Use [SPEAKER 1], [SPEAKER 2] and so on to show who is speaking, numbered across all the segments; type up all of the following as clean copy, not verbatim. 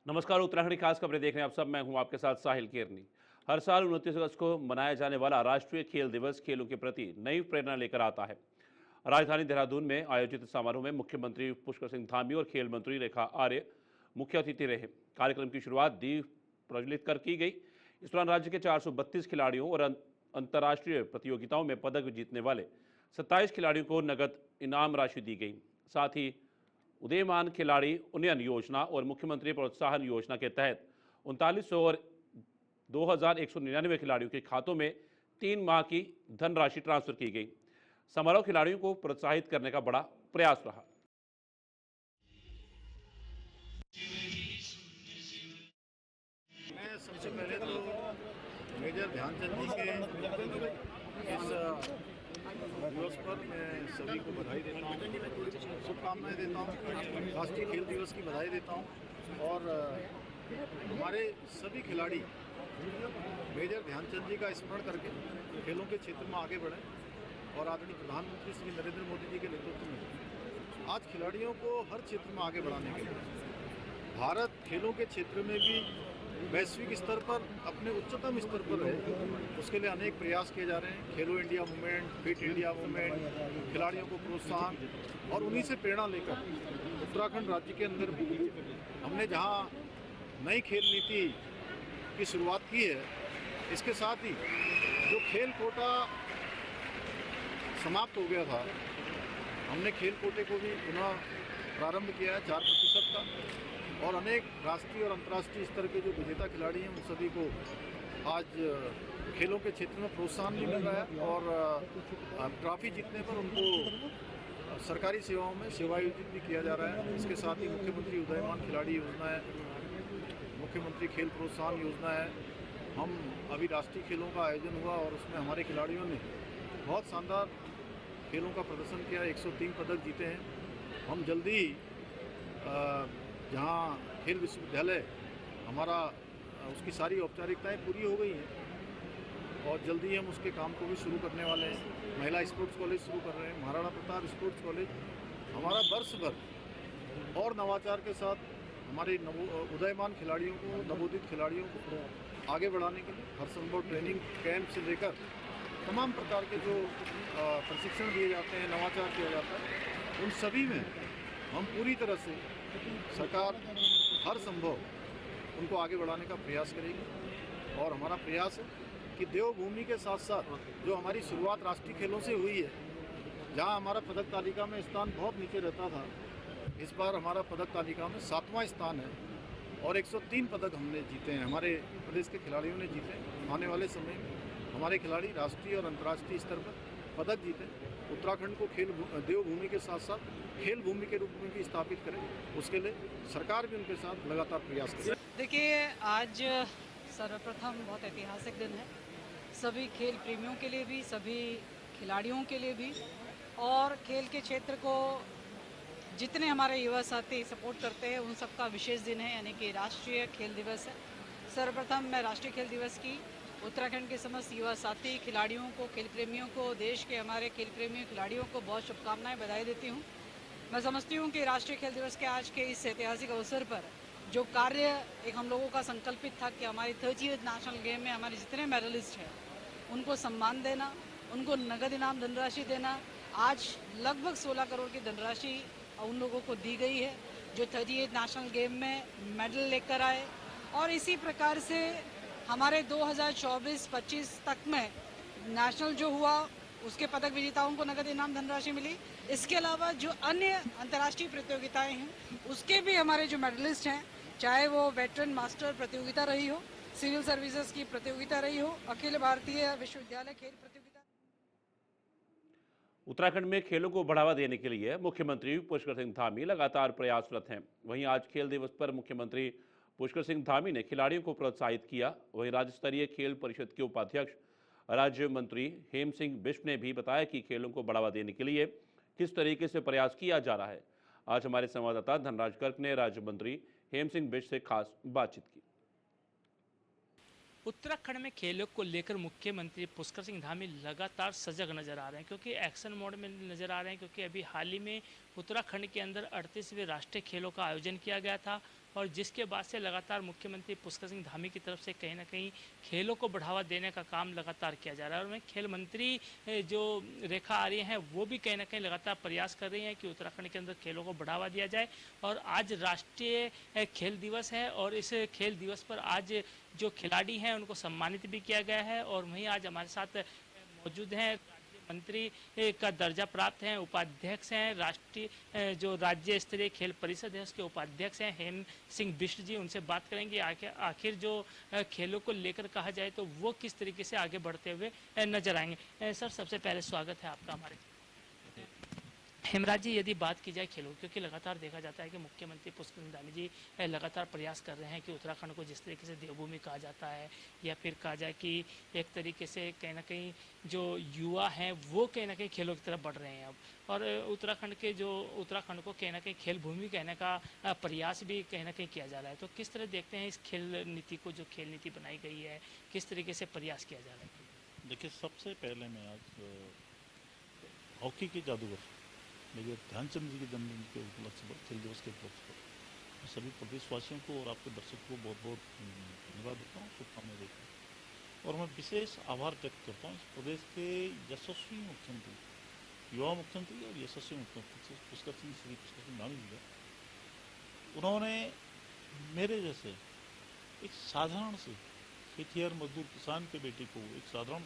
[SPEAKER 1] नमस्कार। उत्तराखंड की खास खबरें देख रहे हैं आप सब। मैं हूं आपके साथ साहिल केरनी। हर साल 29 अगस्त को मनाया जाने वाला राष्ट्रीय खेल दिवस खेलों के प्रति नई प्रेरणा लेकर आता है। राजधानी देहरादून में आयोजित समारोह में मुख्यमंत्री पुष्कर सिंह धामी और खेल मंत्री रेखा आर्य मुख्य अतिथि रहे। कार्यक्रम की शुरुआत दीप प्रज्वलित कर की गई। इस दौरान राज्य के 432 खिलाड़ियों और अंतर्राष्ट्रीय प्रतियोगिताओं में पदक जीतने वाले 27 खिलाड़ियों को नगद इनाम राशि दी गई। साथ ही उदीयमान खिलाड़ी उन्नयन योजना और मुख्यमंत्री प्रोत्साहन योजना के तहत 3900 और 2199 खिलाड़ियों के खातों में 3 माह की धनराशि ट्रांसफर की गई। समारोह खिलाड़ियों को प्रोत्साहित करने का बड़ा प्रयास रहा।
[SPEAKER 2] मैं सबसे पहले तो मेजर ध्यानचंद जी के इस दिवस पर मैं सभी को बधाई देता हूँ, शुभकामनाएं देता हूँ, राष्ट्रीय खेल दिवस की बधाई देता हूँ। और हमारे सभी खिलाड़ी मेजर ध्यानचंद जी का स्मरण करके खेलों के क्षेत्र में आगे बढ़ें और आदरणीय प्रधानमंत्री श्री नरेंद्र मोदी जी के नेतृत्व में आज खिलाड़ियों को हर क्षेत्र में आगे बढ़ाने के लिए भारत खेलों के क्षेत्र में भी वैश्विक स्तर पर अपने उच्चतम स्तर पर है। उसके लिए अनेक प्रयास किए जा रहे हैं। खेलो India movement, fit India movement, खिलाड़ियों को प्रोत्साहन, और उन्हीं से प्रेरणा लेकर उत्तराखंड राज्य के अंदर भी हमने जहां नई खेल नीति की शुरुआत की है, इसके साथ ही जो खेल कोटा समाप्त हो गया था, हमने खेल कोटे को भी पुनः प्रारंभ किया है 4% का, और अनेक राष्ट्रीय और अंतर्राष्ट्रीय स्तर के जो विजेता खिलाड़ी हैं उन सभी को आज खेलों के क्षेत्र में प्रोत्साहन भी मिल रहा है। और ट्रॉफी जीतने पर उनको सरकारी सेवाओं में सेवायोजित भी किया जा रहा है। इसके साथ ही मुख्यमंत्री उदयमान खिलाड़ी योजना है, मुख्यमंत्री खेल प्रोत्साहन योजना है। हम अभी राष्ट्रीय खेलों का आयोजन हुआ और उसमें हमारे खिलाड़ियों ने बहुत शानदार खेलों का प्रदर्शन किया, 103 पदक जीते हैं। हम जल्दी ही जहाँ खेल विश्वविद्यालय हमारा उसकी सारी औपचारिकताएं पूरी हो गई हैं और जल्दी ही हम उसके काम को भी शुरू करने वाले हैं। महिला स्पोर्ट्स कॉलेज शुरू कर रहे हैं, महाराणा प्रताप स्पोर्ट्स कॉलेज हमारा वर्ष भर और नवाचार के साथ हमारे उदयमान खिलाड़ियों को, नवोदित खिलाड़ियों को आगे बढ़ाने के लिए हर संभव ट्रेनिंग कैंप से लेकर तमाम प्रकार के जो प्रशिक्षण दिए जाते हैं, नवाचार किया जाता है, उन सभी में हम पूरी तरह से सरकार हर संभव उनको आगे बढ़ाने का प्रयास करेगी। और हमारा प्रयास है कि देवभूमि के साथ साथ जो हमारी शुरुआत राष्ट्रीय खेलों से हुई है, जहां हमारा पदक तालिका में स्थान बहुत नीचे रहता था, इस बार हमारा पदक तालिका में 7वां स्थान है और 103 पदक हमने जीते हैं, हमारे प्रदेश के खिलाड़ियों ने जीते हैं। आने वाले समय में हमारे खिलाड़ी राष्ट्रीय और अंतर्राष्ट्रीय स्तर पर पदक जीते, उत्तराखंड को खेल देवभूमि के साथ साथ खेल भूमि के रूप में भी स्थापित करें। उसके लिए सरकार भी उनके साथ लगातार प्रयास करे।
[SPEAKER 3] देखिए, आज सर्वप्रथम बहुत ऐतिहासिक दिन है, सभी खेल प्रेमियों के लिए भी, सभी खिलाड़ियों के लिए भी, और खेल के क्षेत्र को जितने हमारे युवा साथी सपोर्ट करते हैं उन सबका विशेष दिन है, यानी कि राष्ट्रीय खेल दिवस है। सर्वप्रथम मैं राष्ट्रीय खेल दिवस की उत्तराखंड के समस्त युवा साथी, खिलाड़ियों को, खेल प्रेमियों को, देश के हमारे खेल प्रेमियों खिलाड़ियों को बहुत शुभकामनाएं, बधाई देती हूँ। मैं समझती हूँ कि राष्ट्रीय खेल दिवस के आज के इस ऐतिहासिक अवसर पर जो कार्य एक हम लोगों का संकल्पित था कि हमारी 30th नेशनल गेम में हमारे जितने मेडलिस्ट हैं उनको सम्मान देना, उनको नगद इनाम धनराशि देना, आज लगभग 16 करोड़ की धनराशि उन लोगों को दी गई है जो 30th नेशनल गेम में मेडल लेकर आए। और इसी प्रकार से हमारे 2024-25 तक में नेशनल जो हुआ उसके पदक विजेताओं को नगद इनाम धनराशि मिली। इसके अलावा जो अन्य अंतर्राष्ट्रीय प्रतियोगिताएं हैं उसके भी हमारे जो मेडलिस्ट हैं, चाहे वो वेटरन मास्टर प्रतियोगिता रही हो, सिविल सर्विसेज की प्रतियोगिता रही हो, अखिल भारतीय विश्वविद्यालय खेल प्रतियोगिता।
[SPEAKER 1] उत्तराखंड में खेलों को बढ़ावा देने के लिए मुख्यमंत्री पुष्कर सिंह धामी लगातार प्रयासरत हैं। वहीं आज खेल दिवस पर मुख्यमंत्री पुष्कर सिंह धामी ने खिलाड़ियों को प्रोत्साहित किया। वहीं राज्य स्तरीय खेल परिषद के उपाध्यक्ष राज्य मंत्री हेम सिंह बिष्ट ने भी बताया कि खेलों को बढ़ावा देने के लिए किस तरीके से प्रयास किया जा रहा है। आज हमारे संवाददाता धनराज गर्ग ने राज्य मंत्री हेम सिंह बिष्ट से खास बातचीत की।
[SPEAKER 4] उत्तराखंड में खेलों को लेकर मुख्यमंत्री पुष्कर सिंह धामी लगातार सजग नजर आ रहे हैं, क्योंकि एक्शन मोड में नजर आ रहे हैं। क्योंकि अभी हाल ही में उत्तराखंड के अंदर 38वें राष्ट्रीय खेलों का आयोजन किया गया था और जिसके बाद से लगातार मुख्यमंत्री पुष्कर सिंह धामी की तरफ से कहीं ना कहीं खेलों को बढ़ावा देने का काम लगातार किया जा रहा है। और वहीं खेल मंत्री जो रेखा आर्य हैं वो भी कहीं ना कहीं लगातार प्रयास कर रही हैं कि उत्तराखंड के अंदर खेलों को बढ़ावा दिया जाए। और आज राष्ट्रीय खेल दिवस है और इस खेल दिवस पर आज जो खिलाड़ी हैं उनको सम्मानित भी किया गया है। और वहीं आज हमारे साथ मौजूद हैं मंत्री का दर्जा प्राप्त हैं, उपाध्यक्ष हैं, राष्ट्रीय जो राज्य स्तरीय खेल परिषद है उसके उपाध्यक्ष हैं हेम सिंह बिष्ट जी। उनसे बात करेंगे आखिर जो खेलों को लेकर कहा जाए तो वो किस तरीके से आगे बढ़ते हुए नजर आएंगे। सर, सबसे पहले स्वागत है आपका हमारे। हेमराज जी, यदि बात की जाए खेलों, क्योंकि लगातार देखा जाता है कि मुख्यमंत्री पुष्कर सिंह धामी जी लगातार प्रयास कर रहे हैं कि उत्तराखंड को जिस तरीके से देवभूमि कहा जाता है या फिर कहा जाए कि एक तरीके से कहीं ना कहीं जो युवा हैं वो कहीं ना कहीं खेलों की तरफ बढ़ रहे हैं अब, और उत्तराखंड को कहीं ना कहीं खेल भूमि कहने का प्रयास भी कहीं ना कहीं किया जा रहा है। तो किस तरह देखते हैं इस खेल नीति को, जो खेल नीति बनाई गई है, किस तरीके से प्रयास किया जा रहा है?
[SPEAKER 5] देखिए, सबसे पहले मैं आज हॉकी के जादूगर मेजर ध्यानचंद जी के जन्मदिन के उपलक्ष्य पर, खेल दिवस के उपलक्ष्य पर सभी प्रदेशवासियों को और आपके दर्शकों को बहुत बहुत धन्यवाद देता हूँ, शुभकामनाएं देता हूँ। और मैं विशेष आभार व्यक्त करता हूँ इस प्रदेश के यशस्वी मुख्यमंत्री, युवा मुख्यमंत्री और यशस्वी मुख्यमंत्री पुष्कर सिंह धामी जी का। उन्होंने मेरे जैसे एक साधारण से खेतिहर मजदूर किसान के बेटे को, एक साधारण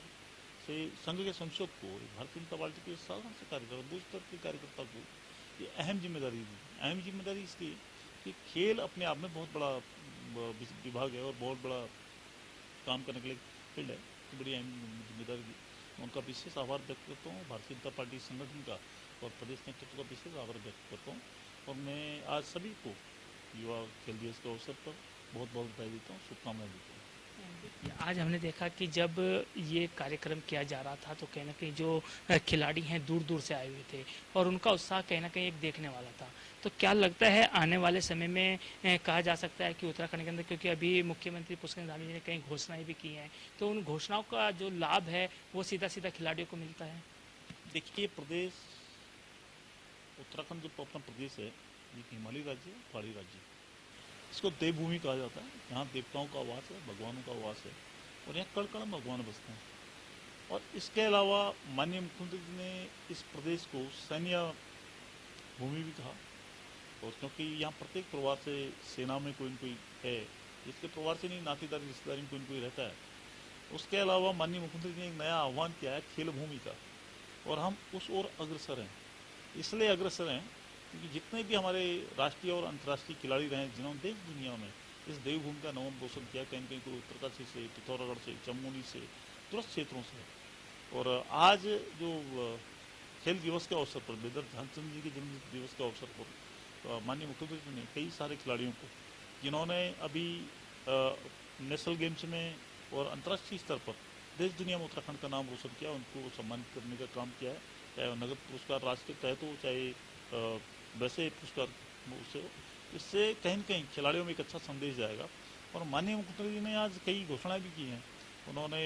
[SPEAKER 5] से संघ के संसद को, भारतीय जनता पार्टी के साधारण से कार्यकर्ता, बूथ स्तर के कार्यकर्ता को ये अहम जिम्मेदारी दी। अहम जिम्मेदारी इसलिए कि खेल अपने आप में बहुत बड़ा विभाग है और बहुत बड़ा काम करने के लिए फील्ड है, तो बड़ी अहम जिम्मेदारी दी। उनका विशेष आभार व्यक्त करता हूँ, भारतीय जनता पार्टी संगठन का और प्रदेश नेतृत्व का विशेष आभार व्यक्त करता हूँ। और मैं आज सभी को युवा खेल दिवस के अवसर पर बहुत बहुत बधाई देता हूँ, शुभकामनाएं देता हूँ।
[SPEAKER 4] आज हमने देखा कि जब ये कार्यक्रम किया जा रहा था तो कहीं ना कहीं जो खिलाड़ी हैं दूर दूर से आए हुए थे और उनका उत्साह कहीं ना कहीं एक देखने वाला था। तो क्या लगता है आने वाले समय में कहा जा सकता है कि उत्तराखंड के अंदर, क्योंकि अभी मुख्यमंत्री पुष्कर सिंह धामी जी ने कई घोषणाएं भी की हैं, तो उन घोषणाओं का जो लाभ है वो सीधा सीधा खिलाड़ियों को मिलता है?
[SPEAKER 5] देखिए, प्रदेश उत्तराखंड जो अपना प्रदेश है, ये हिमालयी राज्य है, पहाड़ी राज्य है। इसको देवभूमि कहा जाता है। यहाँ देवताओं का वास है, भगवानों का वास है और यहाँ कण कण भगवान बसते हैं। और इसके अलावा माननीय मुख्यमंत्री जी ने इस प्रदेश को सैन्य भूमि भी कहा, और क्योंकि यहाँ प्रत्येक परिवार से सेना में कोई न कोई है, इसके परिवार से नहीं, नातेदारी रिश्तेदारी में कोई न कोई रहता है। उसके अलावा माननीय मुख्यमंत्री जी ने एक नया आह्वान किया है खेल भूमि का, और हम उस ओर अग्रसर हैं। इसलिए अग्रसर हैं क्योंकि जितने भी हमारे राष्ट्रीय और अंतर्राष्ट्रीय खिलाड़ी रहे जिन्होंने देश दुनिया में इस देवभूमि का नाम रोशन किया, कहीं कहीं कोई उत्तरकाशी से, पिथौरागढ़ से, चमोली से, दूरस्थ क्षेत्रों से। और आज जो खेल दिवस के अवसर पर, मेजर ध्यानचंद जी के जन्म दिवस के अवसर पर माननीय मुख्यमंत्री ने कई सारे खिलाड़ियों को, जिन्होंने अभी नेशनल गेम्स में और अंतर्राष्ट्रीय स्तर पर देश दुनिया में उत्तराखंड का नाम रोशन किया, उनको सम्मानित करने का काम किया है। चाहे नगद पुरस्कार राष्ट्र के तहत हो, चाहे वैसे पुरस्कार उससे हो। इससे कहीं न कहीं खिलाड़ियों में एक अच्छा संदेश जाएगा। और माननीय मुख्यमंत्री जी ने आज कई घोषणाएं भी की हैं। उन्होंने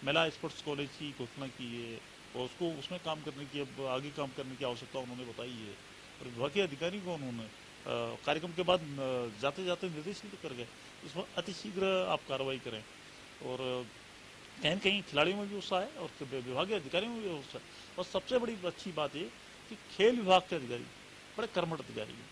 [SPEAKER 5] महिला स्पोर्ट्स कॉलेज की घोषणा की है और उसको उसमें काम करने की, अब आगे काम करने की आवश्यकता उन्होंने बताई है। और विभागीय अधिकारी को उन्होंने कार्यक्रम के बाद जाते जाते निर्देश भी कर गए, इस पर अतिशीघ्र आप कार्रवाई करें। और कहीं न कहीं खिलाड़ियों में भी उत्साह है और विभागीय अधिकारियों में भी उत्साह है। और सबसे बड़ी अच्छी बात ये कि खेल विभाग के अधिकारी बड़े कर्मठ अधिकारी हैं।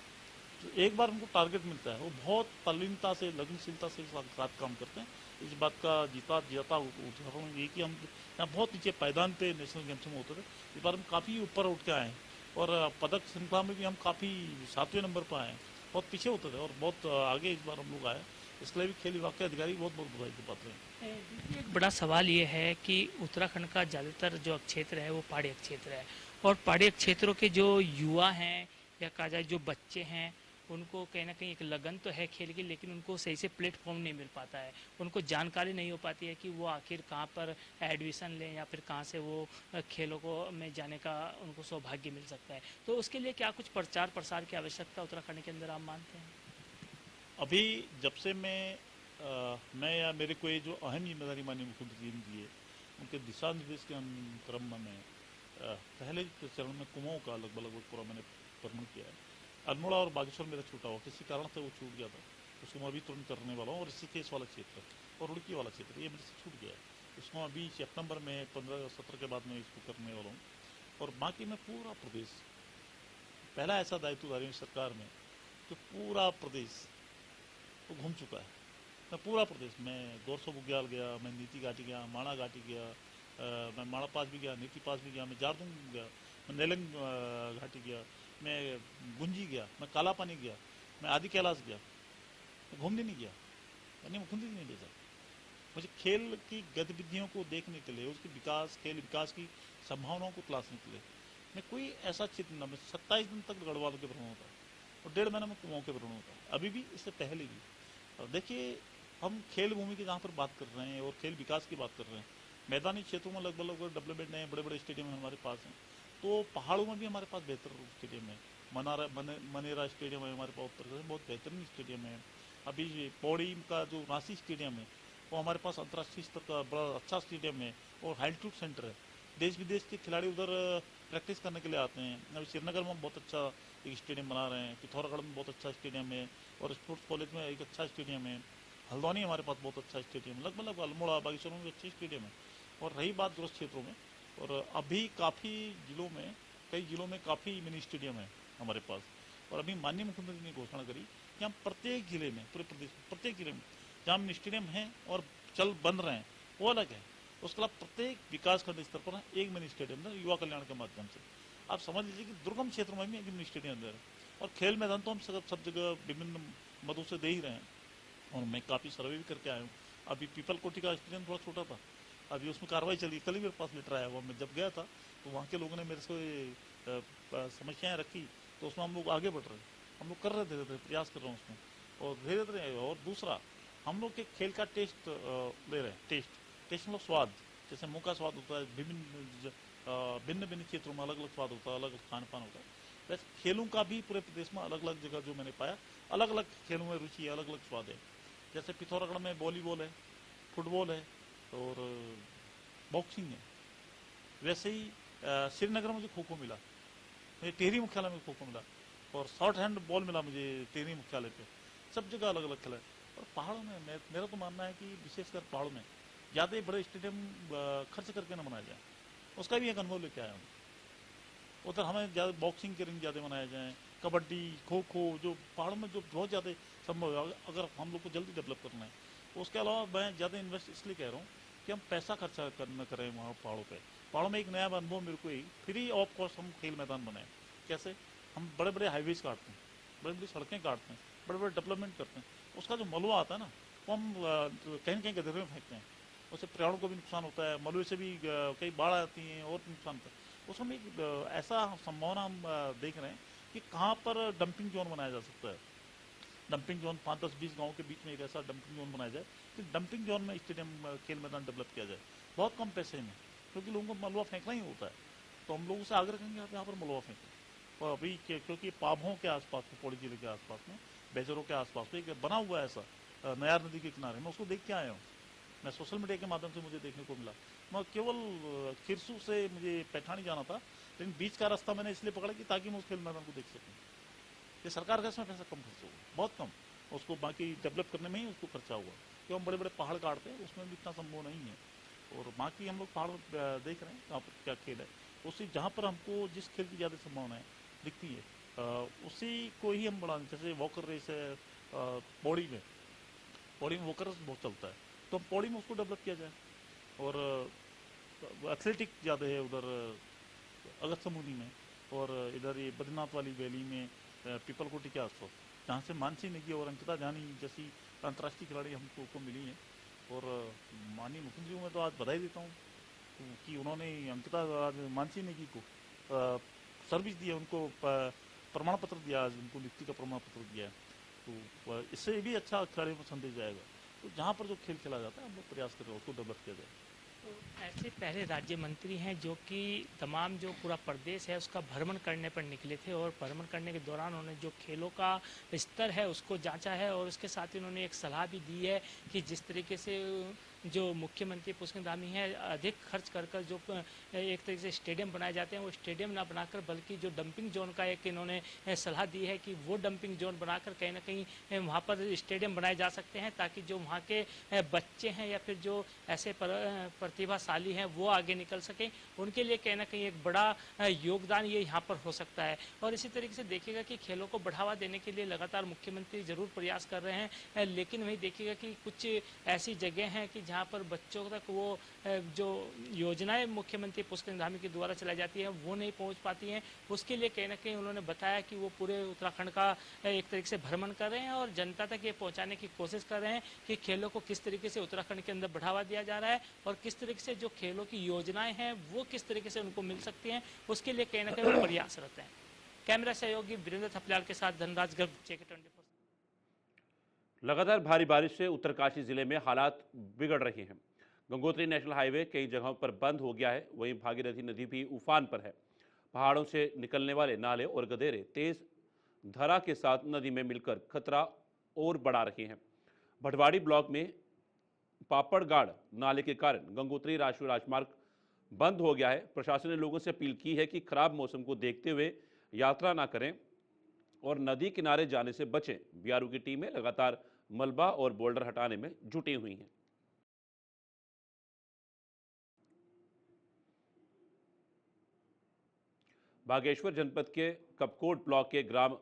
[SPEAKER 5] तो एक बार उनको टारगेट मिलता है, वो बहुत तल्लीनता से, लगनशीलता से साथ काम करते हैं। इस बात का जीता उदाहरण ये कि हम यहाँ बहुत नीचे पायदान पे नेशनल गेम्स में होते थे, इस बार हम काफ़ी ऊपर उठ के आए हैं। और पदक श्रृंखला में भी हम काफ़ी 7वें नंबर पर आए हैं। बहुत पीछे होते थे और बहुत आगे इस बार हम लोग आए। इसके लिए भी खेल विभाग के अधिकारी बहुत बहुत बधाई के पात्र हैं।
[SPEAKER 4] एक बड़ा सवाल ये है कि उत्तराखंड का ज़्यादातर जो क्षेत्र है वो पहाड़ी क्षेत्र है, और पहाड़ी क्षेत्रों के जो युवा हैं या कहा जाए जो बच्चे हैं, उनको कहीं ना कहीं एक लगन तो है खेल की, लेकिन उनको सही से प्लेटफॉर्म नहीं मिल पाता है, उनको जानकारी नहीं हो पाती है कि वो आखिर कहाँ पर एडमिशन लें या फिर कहाँ से वो खेलों को में जाने का उनको सौभाग्य मिल सकता है। तो उसके लिए क्या कुछ प्रचार प्रसार की आवश्यकता उत्तराखंड के अंदर आप मानते हैं?
[SPEAKER 5] अभी जब से मैं या मेरे को ये जो अहम जिम्मेदारी माननीय मुख्यमंत्री जी ने दी है, उनके दिशा निर्देश के क्रम में पहले चरण में कुमाऊं का लगभग पूरा मैंने भ्रमण किया है। अल्मोड़ा और बागेश्वर मेरा छूटा हुआ, किसी कारण से वो छूट गया था, उसको मैं अभी तुरंत करने वाला हूँ। और ऋषिकेश वाला क्षेत्र और रुड़की वाला क्षेत्र ये मेरे से छूट गया है, इसको अभी सितंबर में 15-17 के बाद मैं इसको करने वाला हूँ। और बाकी मैं पूरा प्रदेश, पहला ऐसा दायित्वधारी हूँ सरकार में जो पूरा प्रदेश वो घूम चुका है। मैं पूरा प्रदेश, मैं गोरसो बुग्याल गया, मैं नीति घाटी गया, माणा घाटी गया, मैं माणा पास भी गया, नीति पास भी गया, मैं जारदुंग गया, मैं नेलंग घाटी गया, मैं गुंजी गया, मैं काला पानी गया, मैं आदि कैलाश गया, मैं घूमने नहीं गया, मैंने मुख्यमंत्री नहीं भेजा। मुझे खेल की गतिविधियों को देखने के लिए, उसके विकास, खेल विकास की संभावनाओं को तलाशने के लिए मैं कोई ऐसा चित्र न, मैं 27 दिन तक गढ़वाल के भ्रमण होता है और 1.5 महीने में कुमाऊं के भ्रमण होता है, अभी भी, इससे पहले भी। और देखिए, हम खेल भूमि की जहाँ पर बात कर रहे हैं और खेल विकास की बात कर रहे हैं, मैदानी क्षेत्रों में लगभग डेवलपमेंट है, बड़े बड़े स्टेडियम हमारे पास हैं। तो पहाड़ों में भी हमारे पास बेहतर स्टेडियम है, मनेरा स्टेडियम है हमारे पास, उत्तर प्रदेश में बहुत बेहतरीन स्टेडियम है। अभी पौड़ी का जो रांची स्टेडियम है वो हमारे पास अंतर्राष्ट्रीय स्तर का बड़ा अच्छा स्टेडियम है और हाईल्टीट्यूड सेंटर है। देश विदेश के खिलाड़ी उधर प्रैक्टिस करने के लिए आते हैं। अभी श्रीनगर में बहुत अच्छा एक स्टेडियम बना रहे हैं, पिथौरागढ़ में बहुत अच्छा स्टेडियम है और स्पोर्ट्स कॉलेज में एक अच्छा स्टेडियम है, हल्द्वानी हमारे पास बहुत अच्छा स्टेडियम है, लगभग अल्मोड़ा बागेश्वर में भी अच्छे स्टेडियम है। और रही बात दूरस्थ क्षेत्रों में, और अभी काफ़ी जिलों में, कई जिलों में काफ़ी मिनी स्टेडियम है हमारे पास। और अभी माननीय मुख्यमंत्री ने घोषणा करी कि हम प्रत्येक जिले में, पूरे प्रदेश में प्रत्येक जिले में जहाँ मिनी स्टेडियम हैं और बन रहे हैं वो अलग है, उसके अलावा प्रत्येक विकास खंड स्तर पर एक मिनी स्टेडियम है युवा कल्याण के माध्यम से। आप समझ लीजिए कि दुर्गम क्षेत्रों में भी एक मिनी स्टेडियम दे रहे हैं। और खेल मैदान तो हम सब जगह विभिन्न मदों से दे ही रहे हैं। और मैं काफ़ी सर्वे भी करके आया हूँ। अभी पीपल कोठी का स्टेडियम थोड़ा छोटा था, अभी उसमें कार्रवाई चली, कल ही मेरे पास लेटर आया हुआ। मैं जब गया था तो वहाँ के लोगों ने मेरे से समस्याएं रखी, तो उसमें हम लोग आगे बढ़ रहे हैं, हम लोग कर रहे धीरे धीरे प्रयास कर रहे हैं उसमें, और धीरे धीरे। और दूसरा, हम लोग के खेल का टेस्ट ले रहे हैं, टेस्ट मतलब स्वाद, जैसे मुँह का स्वाद होता है, भिन्न भिन्न क्षेत्रों में अलग अलग स्वाद होता है, अलग अलग खान पान होता है, वैसे खेलों का भी पूरे प्रदेश में अलग अलग जगह जो मैंने पाया, अलग अलग खेलों में रुचि है, अलग अलग स्वाद है। जैसे पिथौरागढ़ में वॉलीबॉल है, फुटबॉल है और बॉक्सिंग है। वैसे ही श्रीनगर में मुझे खो खो मिला, मुझे टेहरी मुख्यालय में खो खो मिला, और शॉर्ट हैंड बॉल मिला मुझे टेहरी मुख्यालय पे। सब जगह अलग अलग खेला है। और पहाड़ों में मेरा तो मानना है कि विशेषकर पहाड़ों में ज़्यादा बड़े स्टेडियम खर्च करके न बनाया जाए, उसका भी एक अनुभव लेके आया हूँ। उधर हमें ज़्यादा बॉक्सिंग के रिंग ज़्यादा बनाए जाएँ, कबड्डी, खो खो, जो पहाड़ों में जो बहुत ज़्यादा संभव है, अगर हम लोग को जल्दी डेवलप करना है। उसके अलावा मैं ज़्यादा इन्वेस्ट इसलिए कह रहा हूँ कि हम पैसा खर्चा न करें वहाँ पहाड़ों पे। पहाड़ों में एक नया अनुभव मेरे को, फ्री ऑफ कॉस्ट हम खेल मैदान बनाएं। कैसे? हम बड़े बड़े हाईवेज काटते हैं, बड़ी बड़ी सड़कें काटते हैं, बड़े बड़े डेवलपमेंट करते हैं, उसका जो मलबा आता है ना वो हम कहीं न कहीं गड्ढे में फेंकते हैं, उससे पर्यावरण को भी नुकसान होता है, मलबे से भी कई बाढ़ आती हैं और नुकसान होता है। उसमें एक ऐसा संभावना हम देख रहे हैं कि कहाँ पर डंपिंग जोन बनाया जा सकता है। डंपिंग जोन 5, 10, 20 गाँव के बीच में एक ऐसा डंपिंग जोन बनाया जाए कि डंपिंग जोन में स्टेडियम खेल मैदान डेवलप किया जाए, बहुत कम पैसे में, क्योंकि लोगों को मलबा फेंकना ही होता है। तो हम लोगों से आग्रह करेंगे आप यहाँ पर मलबा फेंकें। और अभी क्योंकि पाभों के आसपास में, पौड़ी जिले के आसपास में, बेजरों के आसपास में एक बना हुआ है ऐसा नयार नदी के किनारे, मैं उसको देख के आया हूँ। मैं सोशल मीडिया के माध्यम से मुझे देखने को मिला। मैं केवल खिरसू से मुझे पैठानी जाना था, लेकिन बीच का रास्ता मैंने इसलिए पकड़ा कि ताकि मैं उस खेल मैदान को देख सकूँ। ये सरकार का इसमें पैसा कम खर्च होगा, बहुत कम, उसको बाकी डेवलप करने में ही उसको खर्चा हुआ। क्यों हम बड़े बड़े पहाड़ काटते हैं, उसमें भी इतना संभव नहीं है। और बाकी हम लोग पहाड़ देख रहे हैं कहाँ पर क्या खेल है, उसी जहाँ पर हमको जिस खेल की ज़्यादा संभावना दिखती है उसी को ही हम बढ़ाएं। जैसे वॉकर रेस है पौड़ी में वॉकर रेस बहुत चलता है, तो हम पौड़ी में उसको डेवलप किया जाए। और एथलेटिक ज़्यादा है उधर अगस्त्यमुनि में, और इधर ये बद्रीनाथ वाली वैली में पीपलकोटी के आसपास, जहाँ से मानसी नेगी और अंकिता जानी जैसी अंतर्राष्ट्रीय खिलाड़ी हमको मिली हैं। और माननीय मुख्यमंत्री को मैं तो आज बधाई देता हूँ कि उन्होंने अंकिता आज मानसी नेगी को सर्विस दिया, उनको प्रमाण पत्र दिया, आज उनको नियुक्ति का प्रमाण पत्र दिया है। तो इससे भी अच्छा खिलाड़ियों को संदेश जाएगा। तो जहाँ पर जो खेल खेला जाता है हम लोग प्रयास कर रहे हैं उसको डेवलप किया जाए।
[SPEAKER 4] तो ऐसे पहले राज्य मंत्री हैं जो कि तमाम जो पूरा प्रदेश है उसका भ्रमण करने पर निकले थे, और भ्रमण करने के दौरान उन्होंने जो खेलों का स्तर है उसको जांचा है, और उसके साथ ही उन्होंने एक सलाह भी दी है कि जिस तरीके से जो मुख्यमंत्री पुष्कर धामी हैं अधिक खर्च कर कर जो एक तरीके से स्टेडियम बनाए जाते हैं वो स्टेडियम ना बनाकर बल्कि जो डंपिंग जोन का एक इन्होंने सलाह दी है कि वो डंपिंग जोन बनाकर कहीं ना कहीं वहाँ पर स्टेडियम बनाए जा सकते हैं ताकि जो वहाँ के बच्चे हैं या फिर जो ऐसे प्रतिभाशाली हैं वो आगे निकल सकें, उनके लिए कहीं ना कहीं एक बड़ा योगदान ये यहाँ पर हो सकता है। और इसी तरीके से देखिएगा कि खेलों को बढ़ावा देने के लिए लगातार मुख्यमंत्री जरूर प्रयास कर रहे हैं, लेकिन वही देखिएगा कि कुछ ऐसी जगह हैं कि जहाँ पर बच्चों तक वो जो योजनाएं मुख्यमंत्री पुष्कर धामी के द्वारा चलाई जाती हैं वो नहीं पहुँच पाती हैं। उसके लिए कहीं ना कहीं उन्होंने बताया कि वो पूरे उत्तराखंड का एक तरीके से भ्रमण कर रहे हैं और जनता तक ये पहुँचाने की कोशिश कर रहे हैं कि खेलों को किस तरीके से उत्तराखंड के अंदर बढ़ावा दिया जा रहा है और किस तरीके से जो खेलों की योजनाएं हैं वो किस तरीके से उनको मिल सकती हैं, उसके लिए कहीं ना कहीं वो प्रयासरत हैं। कैमरा सहयोगी वीरेंद्र थपलियाल के साथ धनराज गर्ग, JK24।
[SPEAKER 1] लगातार भारी बारिश से उत्तरकाशी जिले में हालात बिगड़ रहे हैं। गंगोत्री नेशनल हाईवे कई जगहों पर बंद हो गया है, वहीं भागीरथी नदी भी उफान पर है। पहाड़ों से निकलने वाले नाले और गधेरे तेज धारा के साथ नदी में मिलकर खतरा और बढ़ा रहे हैं। भटवाड़ी ब्लॉक में पापड़गाड़ नाले के कारण गंगोत्री राष्ट्रीय राजमार्ग बंद हो गया है। प्रशासन ने लोगों से अपील की है कि खराब मौसम को देखते हुए यात्रा ना करें और नदी किनारे जाने से बचें। बीआरओ की टीमें लगातार मलबा और बोल्डर हटाने में जुटी हुई हैं। बागेश्वर जनपद के कपकोट ब्लॉक के ग्राम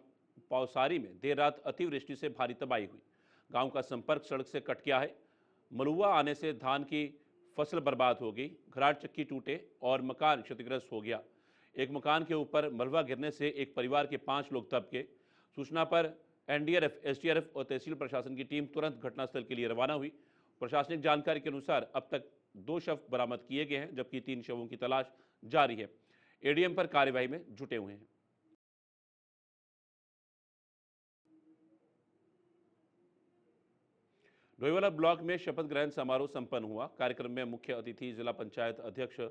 [SPEAKER 1] पौसारी में देर रात अतिवृष्टि से भारी तबाही हुई। गांव का संपर्क सड़क से कट गया है। मलुआ आने से धान की फसल बर्बाद हो गई, घराट चक्की टूटे और मकान क्षतिग्रस्त हो गया। एक मकान के ऊपर मलबा गिरने से एक परिवार के 5 लोग दब गए। सूचना पर एनडीआरएफ, एसडीआरएफ और तहसील प्रशासन की टीम तुरंत घटनास्थल के लिए रवाना हुई। प्रशासनिक जानकारी के अनुसार अब तक 2 शव बरामद किए गए हैं, जबकि 3 शवों की तलाश जारी है। एडीएम पर कार्यवाही में जुटे हुए हैं। डोईवाला ब्लॉक में शपथ ग्रहण समारोह संपन्न हुआ। कार्यक्रम में मुख्य अतिथि जिला पंचायत अध्यक्ष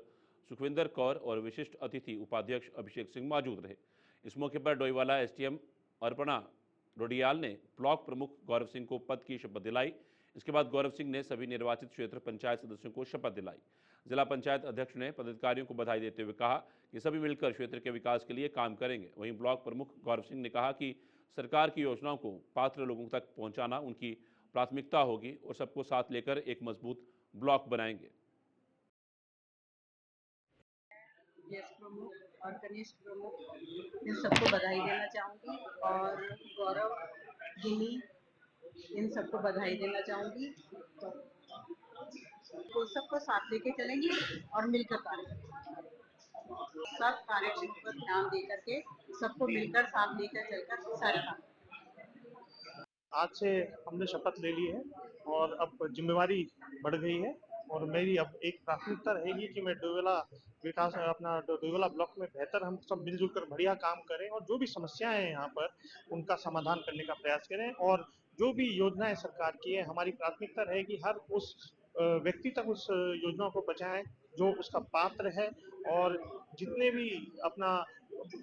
[SPEAKER 1] सुखविंदर कौर और विशिष्ट अतिथि उपाध्यक्ष अभिषेक सिंह मौजूद रहे। इस मौके पर डोईवाला एसडीएम अर्पणा डोडियाल ने ब्लॉक प्रमुख गौरव सिंह को पद की शपथ दिलाई। इसके बाद गौरव सिंह ने सभी निर्वाचित क्षेत्र पंचायत सदस्यों को शपथ दिलाई। जिला पंचायत अध्यक्ष ने पदाधिकारियों को बधाई देते हुए कहा कि सभी मिलकर क्षेत्र के विकास के लिए काम करेंगे। वहीं ब्लॉक प्रमुख गौरव सिंह ने कहा कि सरकार की योजनाओं को पात्र लोगों तक पहुंचाना उनकी प्राथमिकता होगी और सबको साथ लेकर एक मजबूत ब्लॉक बनाएंगे।
[SPEAKER 6] प्रमुख और कनिष्ठ प्रमुख इन सबको बधाई देना चाहूँगी और गौरव, गिनी, इन सबको बधाई देना चाहूँगी। तो सबको साथ लेके चलेंगे और मिलकर कार्य करेंगे। सब कार्यक्रम पर ध्यान दे करके सबको मिलकर साथ लेकर चलकर सारे काम।
[SPEAKER 7] आज से हमने शपथ ले ली है और अब जिम्मेवारी बढ़ गई है और मेरी अब एक प्राथमिकता रहेगी कि मैं डोईवाला ब्लॉक में बेहतर हम सब मिलजुल कर बढ़िया काम करें और जो भी समस्याएं हैं यहाँ पर उनका समाधान करने का प्रयास करें और जो भी योजनाएं सरकार की है हमारी प्राथमिकता रहेगी हर उस व्यक्ति तक उस योजना को पहुंचाएं जो उसका पात्र है। और जितने भी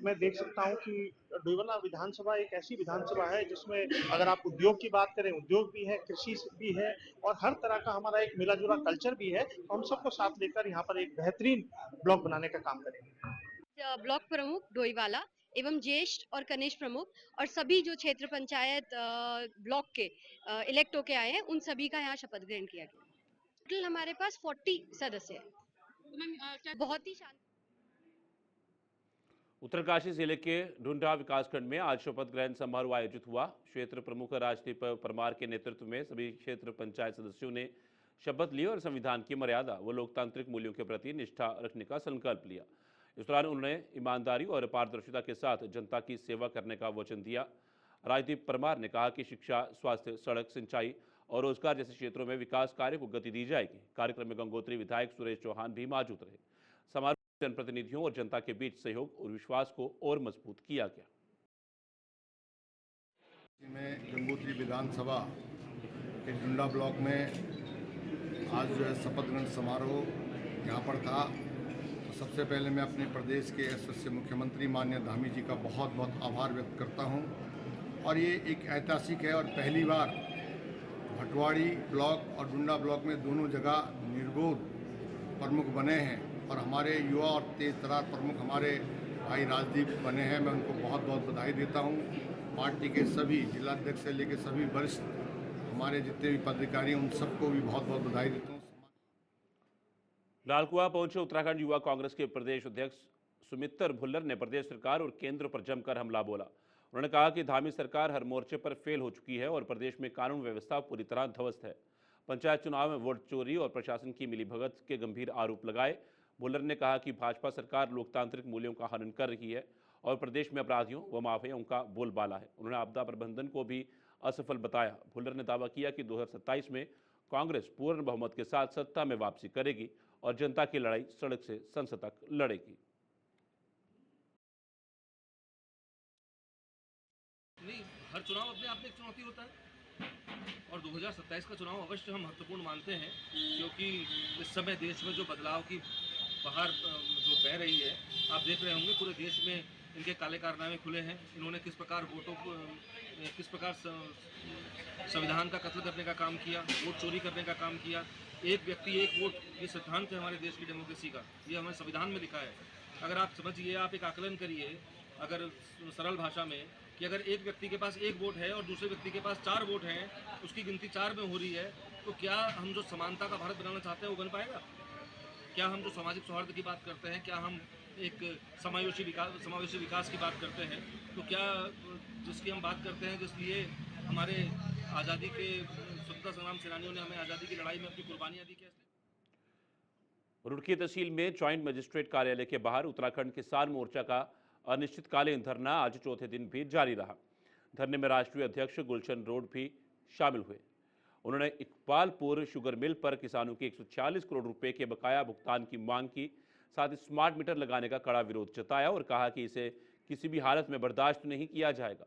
[SPEAKER 7] मैं देख सकता हूं कि डोईवाला विधानसभा एक ऐसी विधानसभा है जिसमें अगर आप उद्योग की बात करें, उद्योग भी है, कृषि भी है और हर तरह का हमारा एक मिला जुला कल्चर भी है। तो हम सबको साथ लेकर यहाँ पर एक बेहतरीन ब्लॉक बनाने का काम करेंगे।
[SPEAKER 8] ब्लॉक प्रमुख डोईवाला एवं ज्येष्ठ और कनिष्ठ प्रमुख और सभी जो क्षेत्र पंचायत ब्लॉक के इलेक्ट होके आए हैं उन सभी का यहाँ शपथ ग्रहण किया गया। टोटल हमारे पास 40 सदस्य हैं। बहुत ही शानदार।
[SPEAKER 1] उत्तरकाशी जिले के ढूंढा विकासखंड में आज शपथ ग्रहण समारोह आयोजित हुआ। क्षेत्र प्रमुख राजदीप परमार के नेतृत्व में सभी क्षेत्र पंचायत सदस्यों ने शपथ ली और संविधान की मर्यादा व लोकतांत्रिक मूल्यों के प्रति निष्ठा रखने का संकल्प लिया। इस दौरान उन्होंने ईमानदारी और पारदर्शिता के साथ जनता की सेवा करने का वचन दिया। राजदीप परमार ने कहा कि शिक्षा, स्वास्थ्य, सड़क, सिंचाई और रोजगार जैसे क्षेत्रों में विकास कार्य को गति दी जाएगी। कार्यक्रम में गंगोत्री विधायक सुरेश चौहान भी मौजूद रहे। समारोह जनप्रतिनिधियों और जनता के बीच सहयोग और विश्वास को और मजबूत किया गया।
[SPEAKER 2] में गंगोत्री विधानसभा के ढूंढा ब्लॉक में आज जो है शपथ ग्रहण समारोह यहाँ पर था। तो सबसे पहले मैं अपने प्रदेश के यशस्वी मुख्यमंत्री माननीय धामी जी का बहुत बहुत आभार व्यक्त करता हूँ। और ये एक ऐतिहासिक है और पहली बार
[SPEAKER 9] हटवाड़ी ब्लॉक और डुंडा ब्लॉक में दोनों जगह निर्विरोध प्रमुख बने हैं और हमारे युवा और तेज तर्रार प्रमुख हमारे भाई राजदीप बने हैं। मैं उनको बहुत बहुत बधाई देता हूं। पार्टी के सभी जिलाध्यक्ष से लेकर सभी वरिष्ठ हमारे जितने भी पदाधिकारी हैं उन सबको भी बहुत बहुत बधाई देता हूं।
[SPEAKER 1] लालकुआं पहुंचे उत्तराखंड युवा कांग्रेस के प्रदेश अध्यक्ष सुमित्र भुल्लर ने प्रदेश सरकार और केंद्र पर जमकर हमला बोला। उन्होंने कहा कि धामी सरकार हर मोर्चे पर फेल हो चुकी है और प्रदेश में कानून व्यवस्था पूरी तरह ध्वस्त है। पंचायत चुनाव में वोट चोरी और प्रशासन की मिलीभगत के गंभीर आरोप लगाए। भुल्लर ने कहा कि भाजपा सरकार लोकतांत्रिक मूल्यों का हनन कर रही है और प्रदेश में अपराधियों व माफियाओं का बोलबाला है। उन्होंने आपदा प्रबंधन को भी असफल बताया। भुल्लर ने दावा किया कि 2027 में कांग्रेस पूर्ण बहुमत के साथ सत्ता में वापसी करेगी और जनता की लड़ाई सड़क से संसद तक लड़ेगी।
[SPEAKER 10] नहीं, हर चुनाव अपने आप में एक चुनौती होता है और 2027 का चुनाव अवश्य हम महत्वपूर्ण मानते हैं, क्योंकि इस समय देश में जो बदलाव की बहार जो बह रही है, आप देख रहे होंगे पूरे देश में इनके काले कारनामे खुले हैं। इन्होंने किस प्रकार संविधान का कत्ल करने का काम किया, वोट चोरी करने का काम किया। एक व्यक्ति एक वोट, ये सिद्धांत है हमारे देश की डेमोक्रेसी का, ये हमारे संविधान में लिखा है। अगर आप समझिए, आप एक आकलन करिए अगर सरल भाषा में, कि अगर एक व्यक्ति के पास एक वोट है और दूसरे व्यक्ति के पास 4 वोट हैं, उसकी गिनती 4 में हो रही है, तो क्या हम जो समानता का भारत बनाना चाहते हैं वो बन पाएगा? क्या हम जो सामाजिक सौहार्द की बात करते हैं, क्या हम एक समावेशी विकास की बात करते हैं, तो क्या जिसकी हम बात करते हैं, जिसलिए हमारे आज़ादी के स्वतंत्रता संग्राम सेनानियों ने हमें आज़ादी की लड़ाई में अपनी कुर्बानियाँ दी, कैसे?
[SPEAKER 1] रुड़की तहसील में ज्वाइंट मजिस्ट्रेट कार्यालय के बाहर उत्तराखंड किसान मोर्चा का अनिश्चितकालीन धरना आज चौथे दिन भी जारी रहा। धरने में राष्ट्रीय अध्यक्ष गुलशन रोड भी शामिल हुए। उन्होंने इकबालपुर शुगर मिल पर किसानों की 140 करोड़ रुपए के बकाया भुगतान की मांग की, साथ ही स्मार्ट मीटर लगाने का कड़ा विरोध जताया और कहा कि इसे किसी भी हालत में बर्दाश्त नहीं किया जाएगा।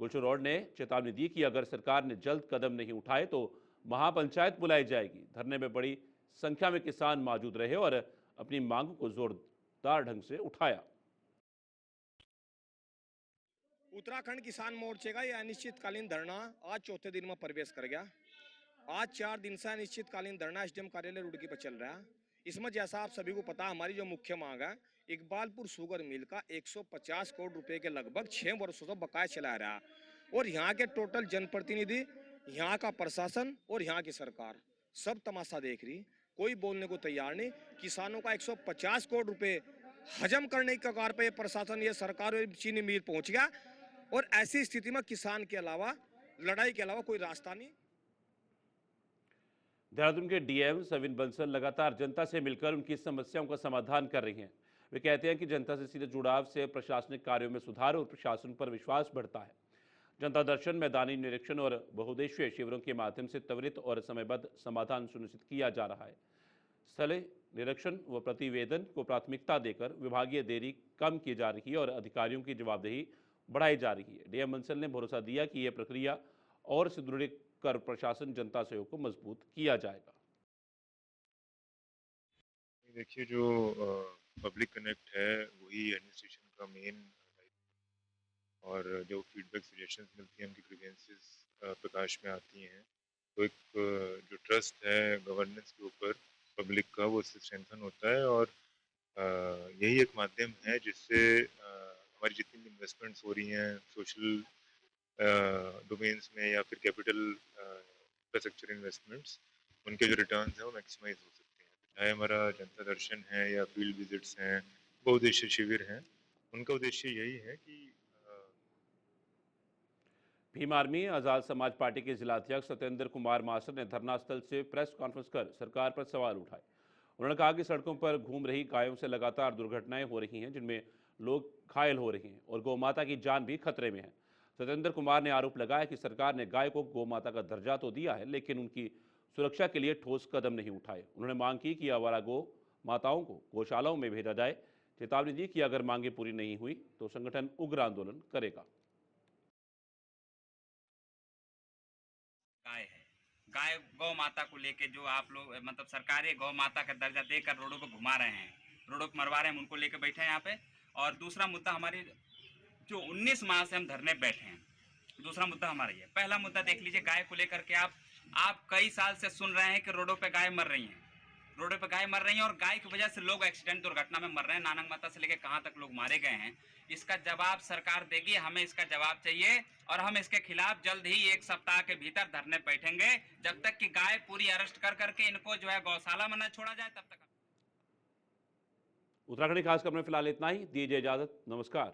[SPEAKER 1] गुलशन रोड ने चेतावनी दी कि अगर सरकार ने जल्द कदम नहीं उठाए तो महापंचायत बुलाई जाएगी। धरने में बड़ी संख्या में किसान मौजूद रहे और अपनी मांगों को जोरदार ढंग से उठाया।
[SPEAKER 11] उत्तराखंड किसान मोर्चे का यह अनिश्चितकालीन धरना आज चौथे दिन में प्रवेश कर गया। आज 4 दिन से अनिश्चितकालीन धरना एसडीएम कार्यालय रुड़की पर चल रहा है। इसमें जैसा आप सभी को पता, हमारी जो मुख्य मांग है, इकबालपुर शुगर मिल का 150 करोड़ रुपए के लगभग 6 वर्षों से बकाया चला रहा है और यहाँ के टोटल जनप्रतिनिधि, यहाँ का प्रशासन और यहाँ की सरकार सब तमाशा देख रही, कोई बोलने को तैयार नहीं। किसानों का 150 करोड़ रुपए हजम करने की कगार पे प्रशासन, ये सरकार और चीनी मिल पहुंच गया और ऐसी स्थिति में किसान के अलावा, लड़ाई के अलावा कोई रास्ता नहीं।
[SPEAKER 1] देहरादून के डीएम सविन बंसल लगातार जनता से मिलकर उनकी समस्याओं का समाधान कर रही हैं। वे कहते हैं कि जनता से सीधे जुड़ाव से प्रशासनिक कार्यों में सुधार और प्रशासन पर विश्वास बढ़ता है। जनता दर्शन, मैदानी निरीक्षण और बहुउद्देशीय शिविरों के माध्यम से त्वरित और समयबद्ध समाधान सुनिश्चित किया जा रहा है। स्थलीय निरीक्षण व प्रतिवेदन को प्राथमिकता देकर विभागीय देरी कम की जा रही है और अधिकारियों की जवाबदेही बढ़ाई जा रही है। डीएम बंसल ने भरोसा दिया कि यह प्रक्रिया और सुदृढ़ कर प्रशासन जनता सहयोग को मजबूत किया जाएगा।
[SPEAKER 12] देखिए, जो पब्लिक कनेक्ट है वही एडमिनिस्ट्रेशन का मेन, और जो फीडबैक सजेशंस मिलती हैं उनकी ग्रीवेंसेस प्रकाश में आती हैं, तो एक जो ट्रस्ट है गवर्नेंस के ऊपर पब्लिक का, वो उससे स्ट्रेंथन होता है और यही एक माध्यम है जिससे हमारी जितनी भी इन्वेस्टमेंट्स हो रही हैं सोशल डोमेन्स में या फिर कैपिटल इंफ्रास्ट्रक्चर इन्वेस्टमेंट्स, उनके जो रिटर्न्स हैं वो मैक्सिमाइज हो सकते हैं। चाहे हमारा जनता दर्शन है या फील्ड विजिट्स हैं, बहुउद्देशीय शिविर हैं, उनका उद्देश्य यही है कि
[SPEAKER 1] भीम आर्मी आज़ाद समाज पार्टी के जिलाध्यक्ष सत्येंद्र कुमार मास्टर ने धरना स्थल से प्रेस कॉन्फ्रेंस कर सरकार पर सवाल उठाए। उन्होंने कहा कि सड़कों पर घूम रही गायों से लगातार दुर्घटनाएं हो रही हैं, जिनमें लोग घायल हो रहे हैं और गौमाता की जान भी खतरे में है। सत्येंद्र कुमार ने आरोप लगाया कि सरकार ने गाय को गौमाता का दर्जा तो दिया है, लेकिन उनकी सुरक्षा के लिए ठोस कदम नहीं उठाए। उन्होंने मांग की कि आवारा गौ माताओं को गौशालाओं में भेजा जाए। चेतावनी दी कि अगर मांगे पूरी नहीं हुई तो संगठन उग्र आंदोलन करेगा।
[SPEAKER 13] गाय गौ माता को लेके जो आप लोग मतलब सरकारें गौ माता का दर्जा देकर रोडों पर घुमा रहे हैं, रोडों पर मरवा रहे हैं, उनको लेकर बैठे हैं यहाँ पे। और दूसरा मुद्दा हमारी जो 19 माह से हम धरने बैठे हैं, दूसरा मुद्दा हमारा ये। पहला मुद्दा देख लीजिए, गाय को लेकर के आप आप कई साल से सुन रहे हैं कि रोडों पे गाय मर रही हैं, रोडों पे गाय मर रही हैं और गाय की वजह से लोग एक्सीडेंट दुर्घटना में मर रहे हैं। नानक माता से लेकर कहां तक लोग मारे गए हैं, इसका जवाब सरकार देगी। हमें इसका जवाब चाहिए और हम इसके खिलाफ जल्द ही 1 सप्ताह के भीतर धरने बैठेंगे, जब तक कि गाय पूरी अरेस्ट कर करके इनको जो है गौशाला में न छोड़ा जाए तब तक।
[SPEAKER 1] उत्तराखंड की खास खबर में फिलहाल इतना ही। दीजिए इजाजत, नमस्कार।